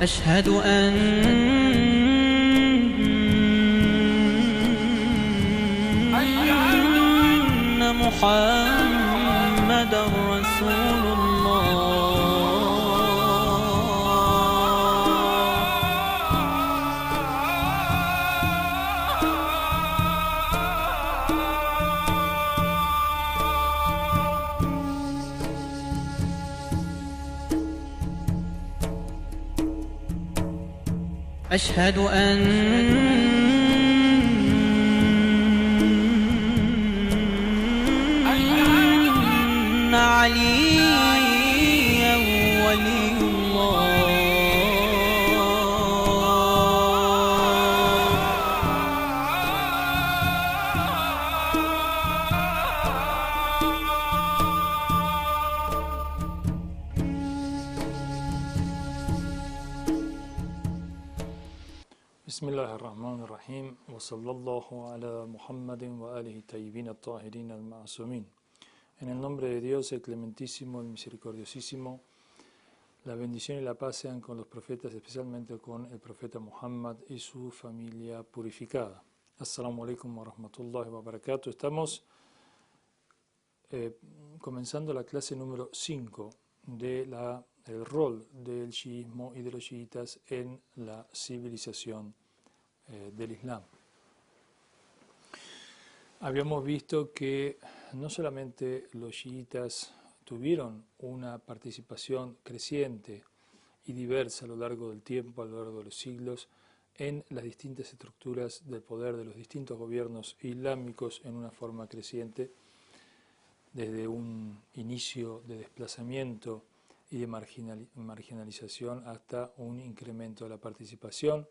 أشهد أن محمد رسول أشهد أن عليا ولي الله Bismillahirrahmanirrahim. Wa sallallahu ala Muhammadin wa alihi tayyibin at-tahirin al-ma'sumin. En el nombre de Dios, el clementísimo, el misericordiosísimo, la bendición y la paz sean con los profetas, especialmente con el profeta Muhammad y su familia purificada. Assalamu alaikum wa rahmatullahi wa barakatuh. Estamos comenzando la clase número 5 del rol del chiismo y de los chiitas en la civilización del Islam. Habíamos visto que no solamente los chiitas tuvieron una participación creciente y diversa a lo largo del tiempo, a lo largo de los siglos, en las distintas estructuras del poder de los distintos gobiernos islámicos en una forma creciente, desde un inicio de desplazamiento y de marginalización hasta un incremento de la participación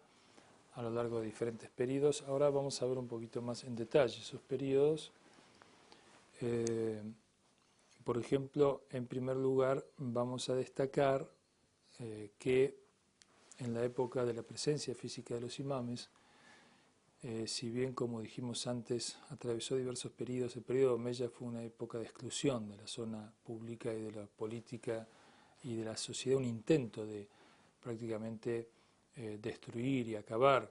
a lo largo de diferentes periodos. Ahora vamos a ver un poquito más en detalle esos periodos. Por ejemplo, en primer lugar vamos a destacar que en la época de la presencia física de los imames, si bien, como dijimos antes, atravesó diversos periodos, el periodo Omeya fue una época de exclusión de la zona pública y de la política y de la sociedad, un intento de prácticamente destruir y acabar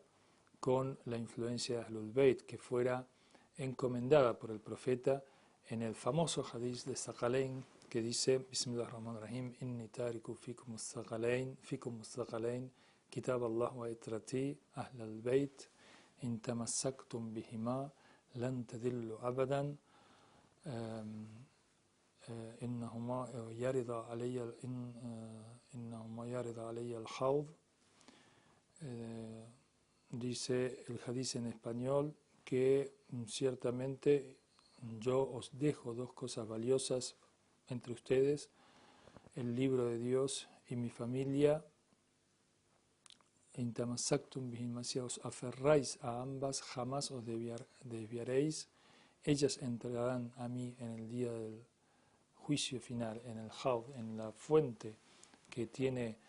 con la influencia de Ahlul Bayt, que fuera encomendada por el profeta en el famoso hadith de Thaqalayn, que dice: Bismillahirrahmanirrahim, inni tariku fikum mustaqalayn, kitab Allah wa itrati ahlal bayt, in tamassaktum bihima lan tadillu abadan, innahuma yarida alayya al-hawd. Dice el hadith en español que ciertamente yo os dejo dos cosas valiosas entre ustedes, el libro de Dios y mi familia. In tamassaktum bihima, si os aferráis a ambas, jamás os desviaréis. Ellas entrarán a mí en el día del juicio final, en el Hawd, en la fuente que tiene,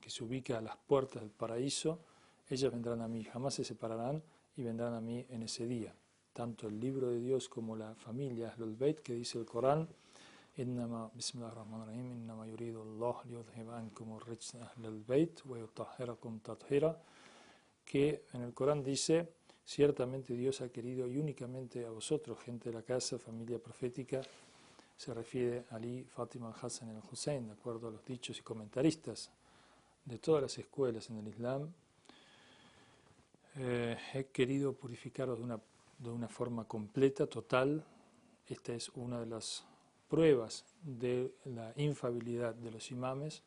que se ubica a las puertas del paraíso. Ellas vendrán a mí, jamás se separarán y vendrán a mí en ese día. Tanto el libro de Dios como la familia Ahlul Bayt, que dice el Corán: Bismillahirrahmanirrahim, innama yuridu Allah liyudhiba ankum ar-rijsa ahlal bayt wa yutahhirakum tathira, que en el Corán dice: ciertamente Dios ha querido, y únicamente a vosotros, gente de la casa, familia profética, se refiere a Ali, Fátima, Hassan y el Hussein, de acuerdo a los dichos y comentaristas de todas las escuelas en el Islam. He querido purificaros de una forma completa, total. Esta es una de las pruebas de la infalibilidad de los imames.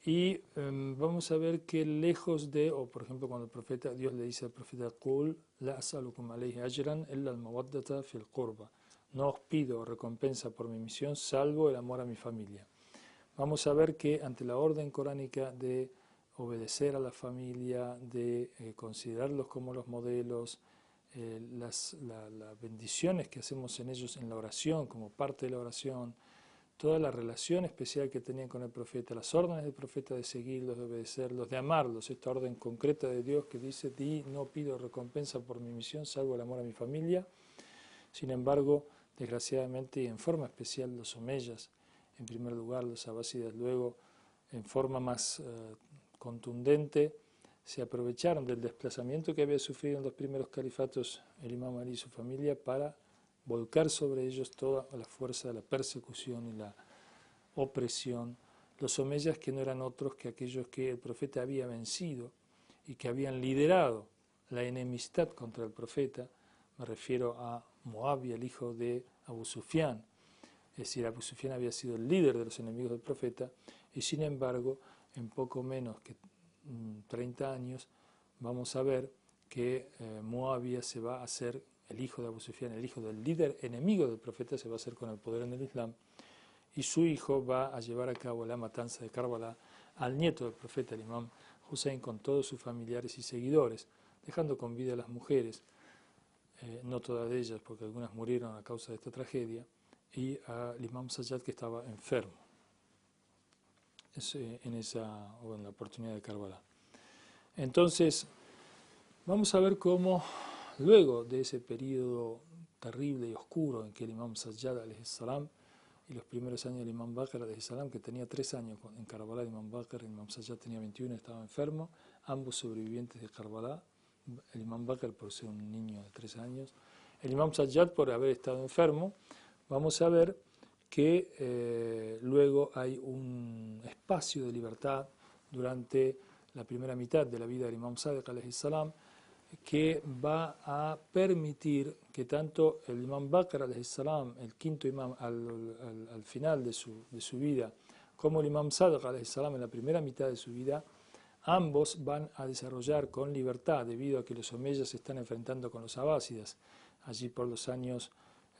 Y vamos a ver que lejos de, o por ejemplo cuando Dios le dice al profeta: Qul la as'alukum alayhi ajran illa al-mawaddata fil qurba, no os pido recompensa por mi misión salvo el amor a mi familia. Vamos a ver que ante la orden coránica de obedecer a la familia, de considerarlos como los modelos, las bendiciones que hacemos en ellos en la oración, como parte de la oración, toda la relación especial que tenían con el profeta, las órdenes del profeta de seguirlos, de obedecerlos, de amarlos, esta orden concreta de Dios que dice: no pido recompensa por mi misión salvo el amor a mi familia. Sin embargo, desgraciadamente y en forma especial los omeyas en primer lugar, los abásidas luego, en forma más contundente, se aprovecharon del desplazamiento que había sufrido en los primeros califatos el imam Ali y su familia para volcar sobre ellos toda la fuerza de la persecución y la opresión. Los omeyas, que no eran otros que aquellos que el profeta había vencido y que habían liderado la enemistad contra el profeta, me refiero a Muawiyah, el hijo de Abu Sufyan. Es decir, Abu Sufyan había sido el líder de los enemigos del profeta, y sin embargo, en poco menos que 30 años, vamos a ver que Muawiyah se va a hacer el hijo de Abu Sufyan, el hijo del líder enemigo del profeta, se va a hacer con el poder en el Islam, y su hijo va a llevar a cabo la matanza de Karbala al nieto del profeta, el imam Hussein, con todos sus familiares y seguidores, dejando con vida a las mujeres, no todas ellas, porque algunas murieron a causa de esta tragedia, y al imam Sajjad, que estaba enfermo en la oportunidad de Karbala. Entonces, vamos a ver cómo, luego de ese periodo terrible y oscuro en que el imam Sajjad alayhi salam y los primeros años del imam Baqir alayhi salam, que tenía 3 años en Karbala, el imam Baqir, el imam Sajjad tenía 21, estaba enfermo, ambos sobrevivientes de Karbala, el imam Baqir por ser un niño de 3 años, el imam Sajjad por haber estado enfermo. Vamos a ver que luego hay un espacio de libertad durante la primera mitad de la vida del imam Sadiq alayhi salam, que va a permitir que tanto el imam Baqir alayhi salam, el quinto imam al final de su vida, como el imam Sadiq alayhi salam en la primera mitad de su vida, ambos van a desarrollar con libertad, debido a que los omeyas se están enfrentando con los abásidas, allí por los años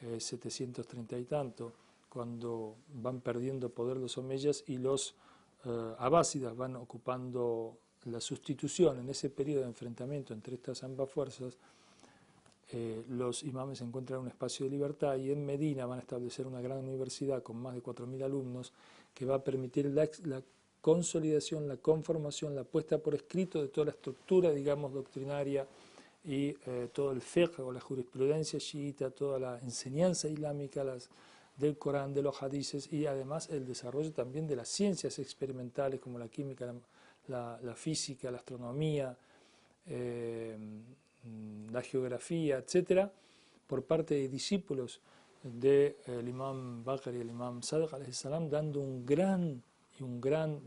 730 y tanto, cuando van perdiendo poder los omeyas y los abásidas van ocupando la sustitución. En ese periodo de enfrentamiento entre estas ambas fuerzas, los imames encuentran un espacio de libertad, y en Medina van a establecer una gran universidad con más de 4.000 alumnos que va a permitir la consolidación, la conformación, la puesta por escrito de toda la estructura, digamos, doctrinaria y todo el fiqh o la jurisprudencia chiita, toda la enseñanza islámica del Corán, de los hadices, y además el desarrollo también de las ciencias experimentales como la química, la física, la astronomía, la geografía, etcétera, por parte de discípulos del imam Baqir y el imam Sadiq alayhi salam, dando un gran,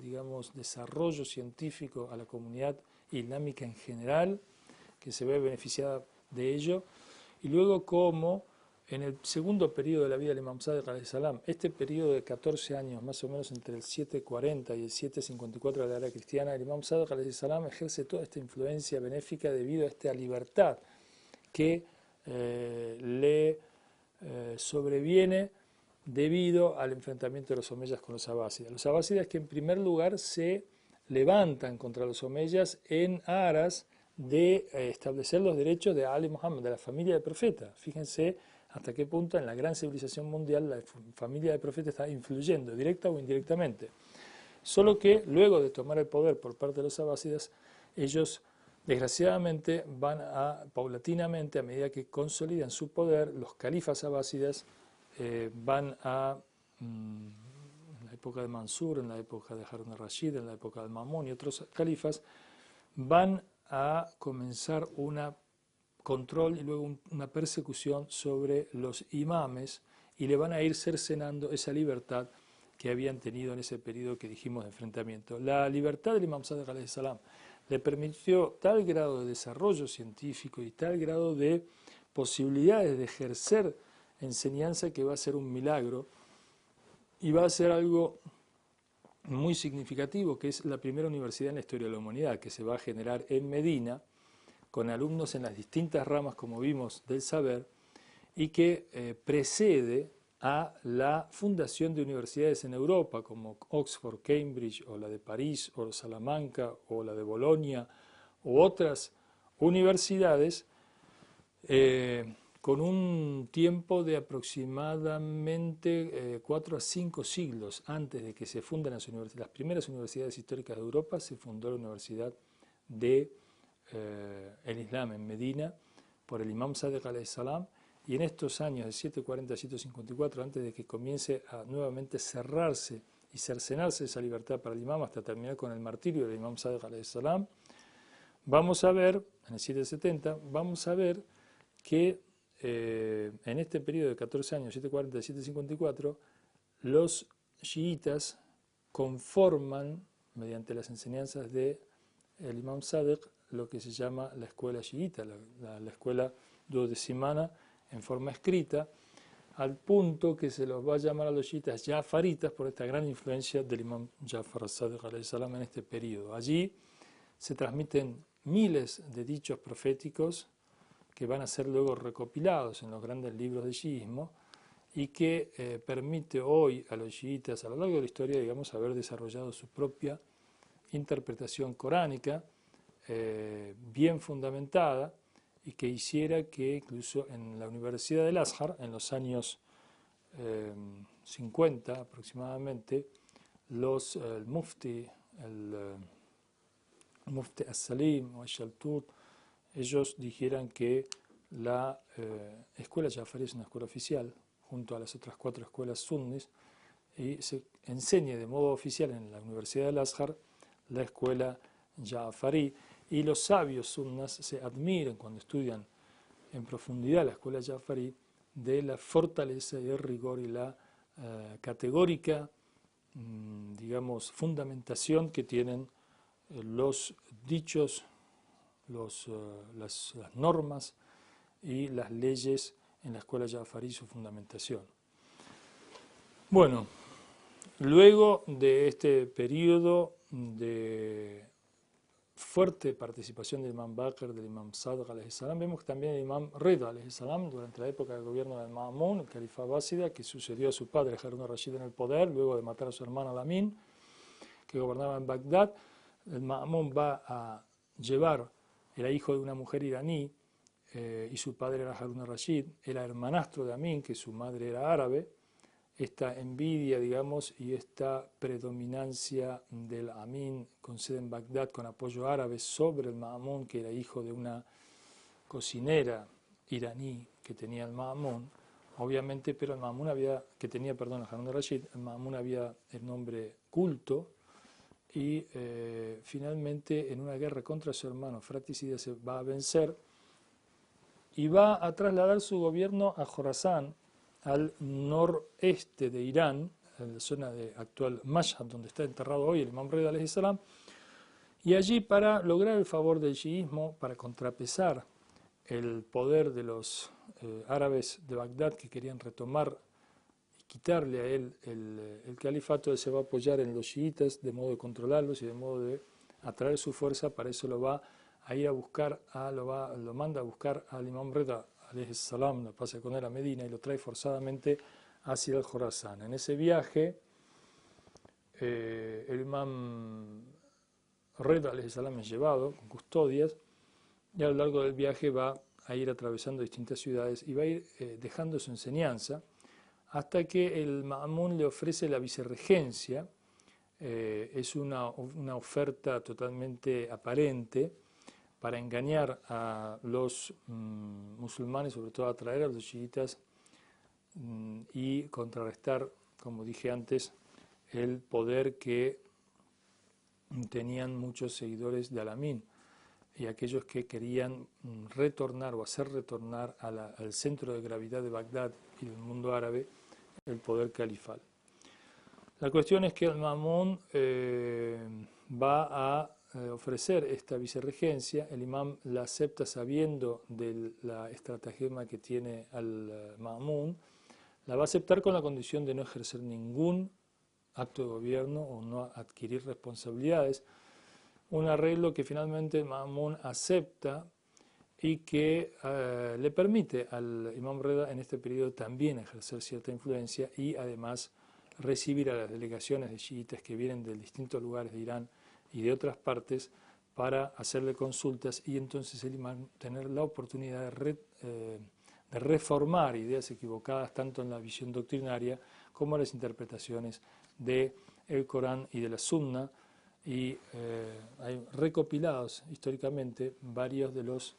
digamos, desarrollo científico a la comunidad islámica en general, que se ve beneficiada de ello. Y luego, como en el segundo periodo de la vida del imam Sadiq alayhi salam, este periodo de 14 años, más o menos entre el 740 y el 754 de la era cristiana, el imam Sadiq alayhi salam ejerce toda esta influencia benéfica debido a esta libertad que le sobreviene debido al enfrentamiento de los omeyas con los abásidas. Los abásidas, que en primer lugar se levantan contra los omeyas en aras de establecer los derechos de Ali Muhammad, de la familia del profeta. Fíjense hasta qué punto en la gran civilización mundial la familia del profeta está influyendo, directa o indirectamente. Solo que luego de tomar el poder por parte de los abásidas, ellos desgraciadamente van paulatinamente, a medida que consolidan su poder, los califas abásidas van a, en la época de Mansur, en la época de Harun al-Rashid, en la época del Mamun y otros califas, van a comenzar un control y luego una persecución sobre los imames, y le van a ir cercenando esa libertad que habían tenido en ese periodo que dijimos de enfrentamiento. La libertad del imam Sadiq alayhi salam le permitió tal grado de desarrollo científico y tal grado de posibilidades de ejercer enseñanza, que va a ser un milagro y va a ser algo muy significativo, que es la primera universidad en la historia de la humanidad, que se va a generar en Medina, con alumnos en las distintas ramas, como vimos, del saber, y que precede a la fundación de universidades en Europa, como Oxford, Cambridge, o la de París, o Salamanca, o la de Bolonia, u otras universidades, con un tiempo de aproximadamente 4 a 5 siglos antes de que se funden las primeras universidades históricas de Europa. Se fundó la Universidad de el Islam en Medina por el imam Sadiq alayhi salam, y en estos años de 740 a 754, antes de que comience a nuevamente cerrarse y cercenarse esa libertad para el imam hasta terminar con el martirio del imam Sadiq alayhi salam, vamos a ver, en el 770, vamos a ver que en este periodo de 14 años, 740 a 754, los chiitas conforman, mediante las enseñanzas del imam Sadiq, lo que se llama la escuela chiita, la escuela duodecimana en forma escrita, al punto que se los va a llamar a los chiitas jafaritas por esta gran influencia del imam Jafar al-Sadiq alayhi salam en este periodo. Allí se transmiten miles de dichos proféticos que van a ser luego recopilados en los grandes libros de chiismo y que permite hoy a los chiitas a lo largo de la historia, digamos, haber desarrollado su propia interpretación coránica bien fundamentada y que hiciera que incluso en la Universidad del Azhar, en los años 50 aproximadamente, el mufti as-Salim o al-Shaltut, ellos dijeran que la escuela Jafari es una escuela oficial, junto a las otras 4 escuelas sunnis, y se enseñe de modo oficial en la Universidad del Azhar la escuela Jafari, y los sabios sunnas se admiran cuando estudian en profundidad la escuela Jafari de la fortaleza y el rigor y la categórica, digamos, fundamentación que tienen los dichos, las normas y las leyes en la escuela Jafari y su fundamentación. Bueno, luego de este periodo de fuerte participación del imam Baqir, del imam Sadiq alayhi salam, vemos que también el imam Rida alayhi salam, durante la época del gobierno del Ma'mun, el califa abásida, que sucedió a su padre Harun al-Rashid en el poder, luego de matar a su hermano Al-Amin, que gobernaba en Bagdad. El Ma'mun va a llevar, era hijo de una mujer iraní, y su padre era Harun al-Rashid, era hermanastro de Amin, que su madre era árabe. Esta envidia, digamos, y esta predominancia del Amin con sede en Bagdad, con apoyo árabe, sobre el Ma'mun, que era hijo de una cocinera iraní que tenía el Ma'mun, obviamente, pero el Ma'mun había, que tenía, perdón, Harun al-Rashid, el Ma'mun había el nombre culto, y finalmente en una guerra contra su hermano fratricida se va a vencer y va a trasladar su gobierno a Jorasán, al noreste de Irán, en la zona de actual Mashhad, donde está enterrado hoy el imam Rida alayhi salam, y allí, para lograr el favor del chiismo, para contrapesar el poder de los árabes de Bagdad que querían retomar y quitarle a él el califato, él se va a apoyar en los chiitas de modo de controlarlos y de modo de atraer su fuerza. Para eso lo va a ir a buscar, lo manda a buscar al imam Rida alayhi salam, lo pasa con él a Medina y lo trae forzadamente hacia el Jorasán. En ese viaje, el imam Rida alayhi salam es llevado con custodias, y a lo largo del viaje va a ir atravesando distintas ciudades y va a ir dejando su enseñanza hasta que el Ma'mun le ofrece la vicerregencia. Es una oferta totalmente aparente para engañar a los musulmanes, sobre todo atraer a los chiitas y contrarrestar, como dije antes, el poder que tenían muchos seguidores de Al-Amin y aquellos que querían retornar o hacer retornar al centro de gravedad de Bagdad y del mundo árabe el poder califal. La cuestión es que el Ma'mun va a ofrecer esta vicerregencia. El imam la acepta sabiendo de la estratagema que tiene al Ma'mun, la va a aceptar con la condición de no ejercer ningún acto de gobierno o no adquirir responsabilidades, un arreglo que finalmente el Ma'mun acepta y que le permite al imam Rida en este periodo también ejercer cierta influencia y además recibir a las delegaciones de chiitas que vienen de distintos lugares de Irán y de otras partes para hacerle consultas, y entonces el imam tener la oportunidad de reformar ideas equivocadas tanto en la visión doctrinaria como en las interpretaciones del Corán y de la Sunna. Y hay recopilados históricamente varios de los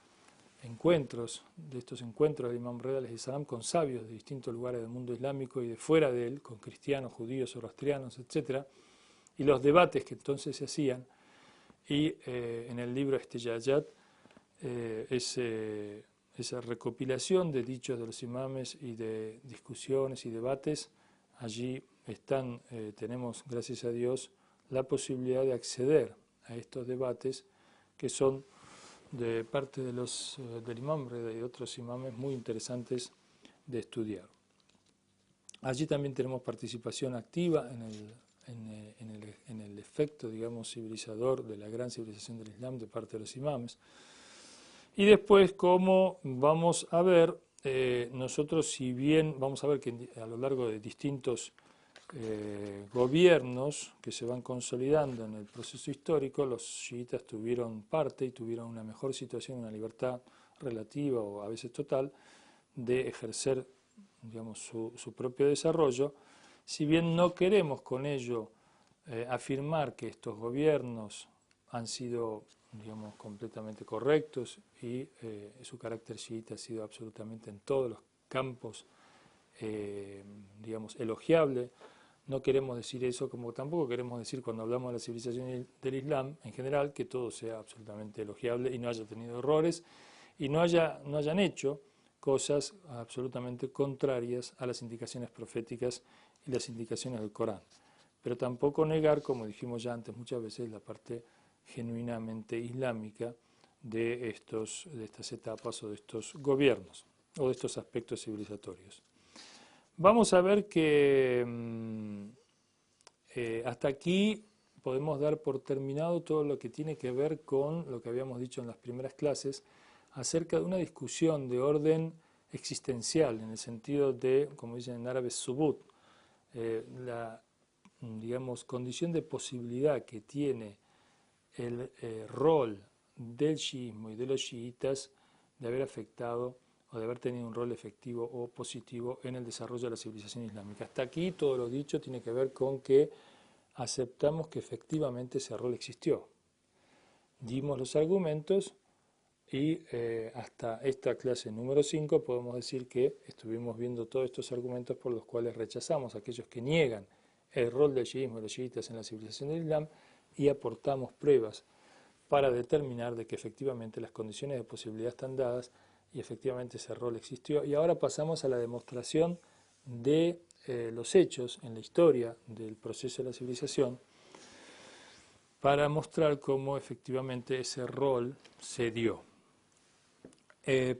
encuentros, de estos encuentros del Imam Reza alayhi salam con sabios de distintos lugares del mundo islámico y de fuera de él, con cristianos, judíos, zoroastrianos, etc., y los debates que entonces se hacían, y en el libro Ihtijajat, esa recopilación de dichos de los imames y de discusiones y debates, allí tenemos, gracias a Dios, la posibilidad de acceder a estos debates que son de parte del Imam Reza y de otros imames muy interesantes de estudiar. Allí también tenemos participación activa en el efecto, digamos, civilizador de la gran civilización del Islam de parte de los imames. Y después, como vamos a ver, nosotros si bien vamos a ver que a lo largo de distintos gobiernos que se van consolidando en el proceso histórico, los chiitas tuvieron parte y tuvieron una mejor situación, una libertad relativa o a veces total de ejercer, digamos, su propio desarrollo. Si bien no queremos con ello afirmar que estos gobiernos han sido, digamos, completamente correctos y su carácter chiita ha sido absolutamente en todos los campos, digamos, elogiable. No queremos decir eso, como tampoco queremos decir cuando hablamos de la civilización del Islam en general que todo sea absolutamente elogiable y no haya tenido errores y no hayan hecho cosas absolutamente contrarias a las indicaciones proféticas y las indicaciones del Corán. Pero tampoco negar, como dijimos ya antes muchas veces, la parte genuinamente islámica de estas etapas o de estos gobiernos o de estos aspectos civilizatorios. Vamos a ver que hasta aquí podemos dar por terminado todo lo que tiene que ver con lo que habíamos dicho en las primeras clases acerca de una discusión de orden existencial, en el sentido de, como dicen en árabe, subut, la, digamos, condición de posibilidad que tiene el rol del chiismo y de los chiitas de haber afectado o de haber tenido un rol efectivo o positivo en el desarrollo de la civilización islámica. Hasta aquí todo lo dicho tiene que ver con que aceptamos que efectivamente ese rol existió. Dimos los argumentos y hasta esta clase número 5 podemos decir que estuvimos viendo todos estos argumentos por los cuales rechazamos a aquellos que niegan el rol del chiismo y los chiitas en la civilización del Islam y aportamos pruebas para determinar de que efectivamente las condiciones de posibilidad están dadas y efectivamente ese rol existió. Y ahora pasamos a la demostración de los hechos en la historia del proceso de la civilización para mostrar cómo efectivamente ese rol se dio.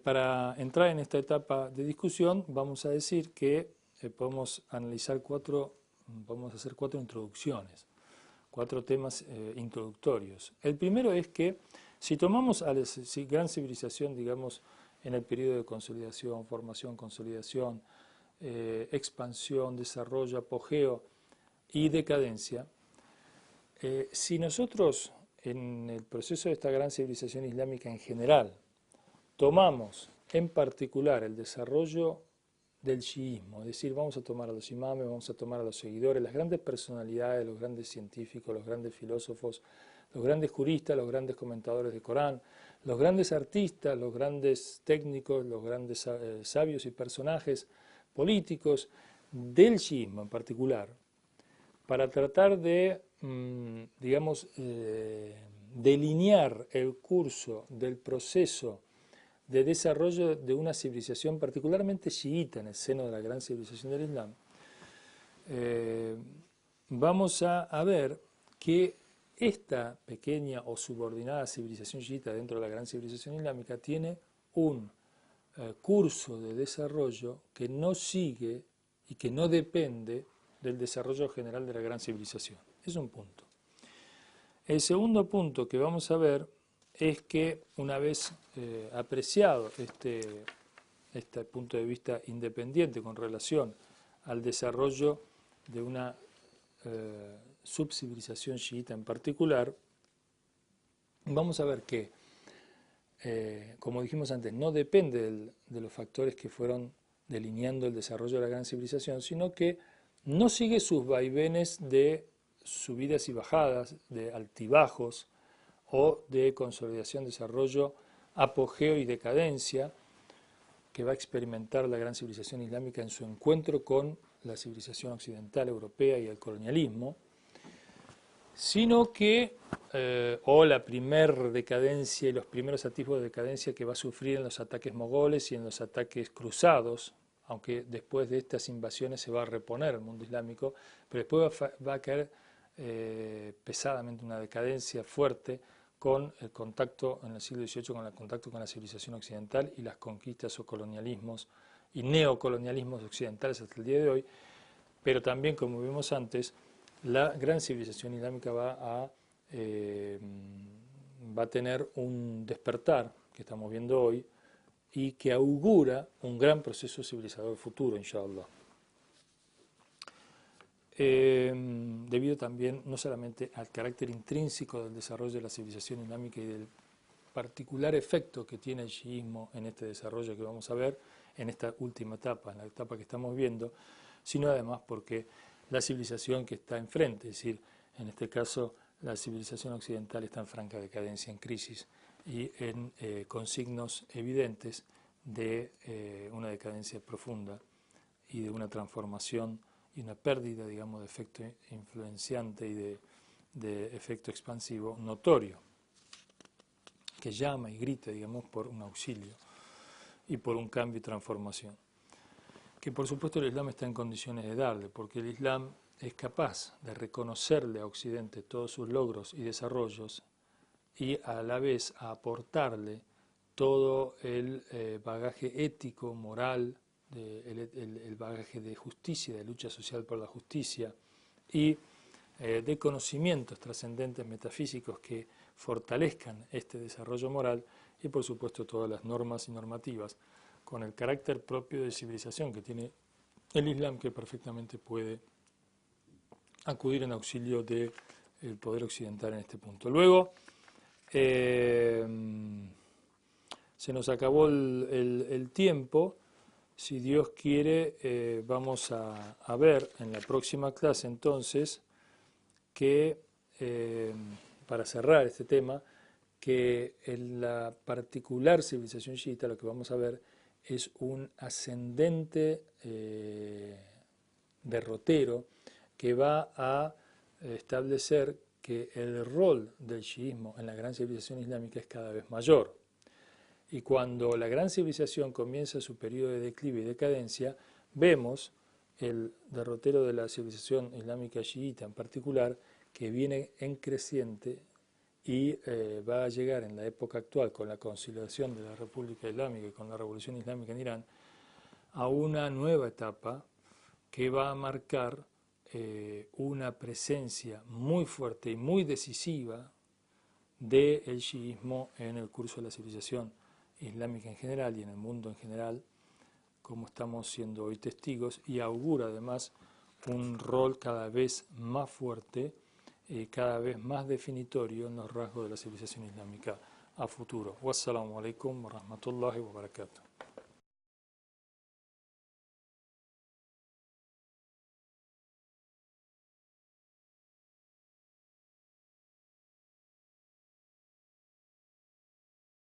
Para entrar en esta etapa de discusión vamos a decir que podemos hacer cuatro introducciones, 4 temas introductorios. El primero es que si tomamos a la gran civilización, digamos, en el periodo de consolidación, formación, consolidación, expansión, desarrollo, apogeo y decadencia, si nosotros en el proceso de esta gran civilización islámica en general tomamos en particular el desarrollo del chiismo, es decir, vamos a tomar a los imames, vamos a tomar a los seguidores, las grandes personalidades, los grandes científicos, los grandes filósofos, los grandes juristas, los grandes comentadores de Corán, los grandes artistas, los grandes técnicos, los grandes sabios y personajes políticos del chiismo en particular, para tratar de, digamos, delinear el curso del proceso de desarrollo de una civilización particularmente chiita en el seno de la gran civilización del Islam, vamos a ver que esta pequeña o subordinada civilización chiita dentro de la gran civilización islámica tiene un curso de desarrollo que no sigue y que no depende del desarrollo general de la gran civilización. Es un punto. El segundo punto que vamos a ver es que una vez apreciado este punto de vista independiente con relación al desarrollo de una subcivilización chiita en particular, vamos a ver que, como dijimos antes, no depende de los factores que fueron delineando el desarrollo de la gran civilización, sino que no sigue sus vaivenes de subidas y bajadas, de altibajos, o de consolidación, desarrollo apogeo y decadencia que va a experimentar la gran civilización islámica en su encuentro con la civilización occidental europea y el colonialismo, sino que, o la primer decadencia y los primeros atisbos de decadencia que va a sufrir en los ataques mogoles y en los ataques cruzados, aunque después de estas invasiones se va a reponer el mundo islámico, pero después va a caer pesadamente una decadencia fuerte con el contacto en el siglo XVIII, con el contacto con la civilización occidental y las conquistas o colonialismos y neocolonialismos occidentales hasta el día de hoy, pero también, como vimos antes, la gran civilización islámica va a tener un despertar que estamos viendo hoy y que augura un gran proceso civilizador futuro, inshallah. Debido también no solamente al carácter intrínseco del desarrollo de la civilización islámica y del particular efecto que tiene el chiismo en este desarrollo que vamos a ver en esta última etapa, en la etapa que estamos viendo, sino además porque la civilización que está enfrente, es decir, en este caso la civilización occidental está en franca decadencia, en crisis y con signos evidentes de una decadencia profunda y de una transformación y una pérdida, digamos, de efecto influenciante y de efecto expansivo notorio, que llama y grita, digamos, por un auxilio y por un cambio y transformación, que por supuesto el Islam está en condiciones de darle, porque el Islam es capaz de reconocerle a Occidente todos sus logros y desarrollos y a la vez a aportarle todo el bagaje ético, moral, el bagaje de justicia, de lucha social por la justicia y de conocimientos trascendentes metafísicos que fortalezcan este desarrollo moral y por supuesto todas las normas y normativas con el carácter propio de civilización que tiene el Islam, que perfectamente puede acudir en auxilio del poder occidental en este punto. Luego, se nos acabó el tiempo. Si Dios quiere, vamos a ver en la próxima clase entonces que, para cerrar este tema, que en la particular civilización chiita lo que vamos a ver es un ascendente derrotero que va a establecer que el rol del chiismo en la gran civilización islámica es cada vez mayor. Y cuando la gran civilización comienza su periodo de declive y decadencia, vemos el derrotero de la civilización islámica chiita en particular, que viene en creciente y va a llegar en la época actual, con la consolidación de la República Islámica y con la Revolución Islámica en Irán, a una nueva etapa que va a marcar una presencia muy fuerte y muy decisiva del chiismo en el curso de la civilización islámica en general y en el mundo en general, como estamos siendo hoy testigos, y augura además un rol cada vez más fuerte, cada vez más definitorio en los rasgos de la civilización islámica a futuro. Wassalamu alaikum wa rahmatullahi wa barakatuh.